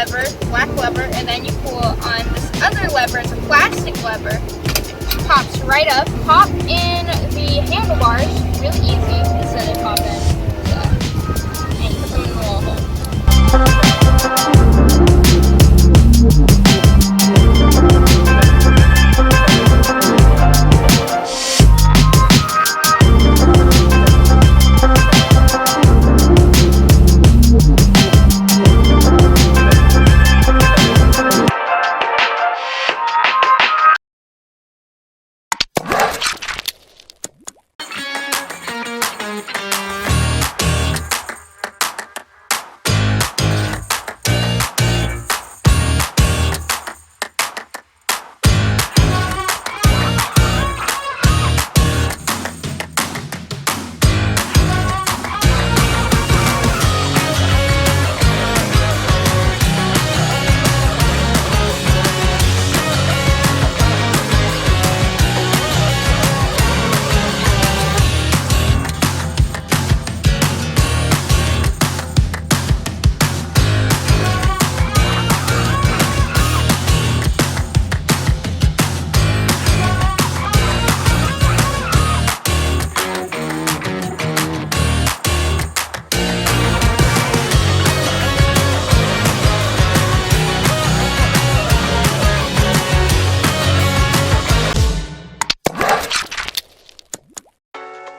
lever, black lever, and then you pull on this other lever. It's a plastic lever. Pops right up. Pop in the handlebars. Really easy. Instead of pop in. So, and you put them in the wall hole.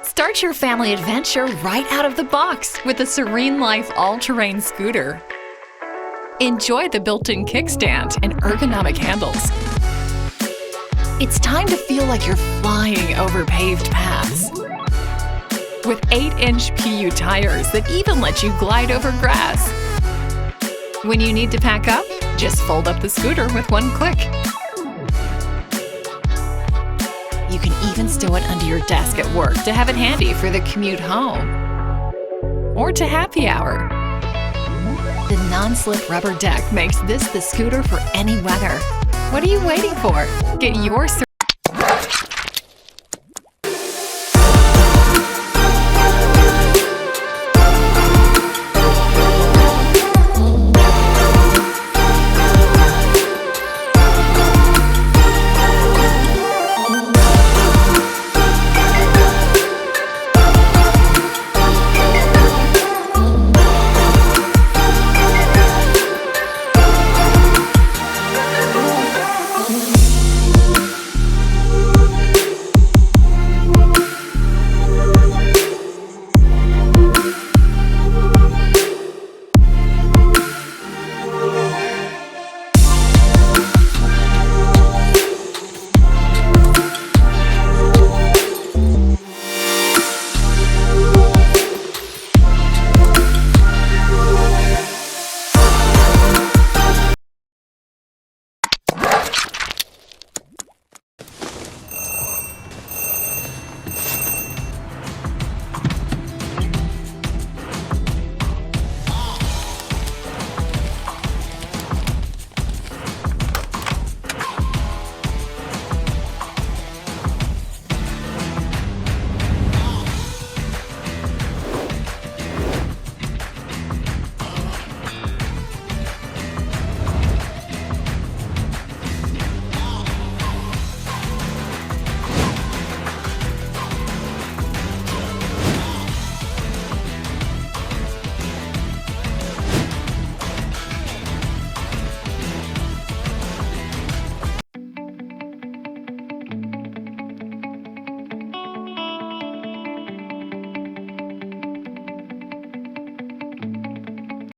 Start your family adventure right out of the box with the Serene Life all-terrain scooter. Enjoy the built-in kickstand and ergonomic handles. It's time to feel like you're flying over paved paths. With 8-inch PU tires that even let you glide over grass. When you need to pack up, just fold up the scooter with one click. You can even stow it under your desk at work to have it handy for the commute home or to happy hour. The non-slip rubber deck makes this the scooter for any weather. What are you waiting for? Get your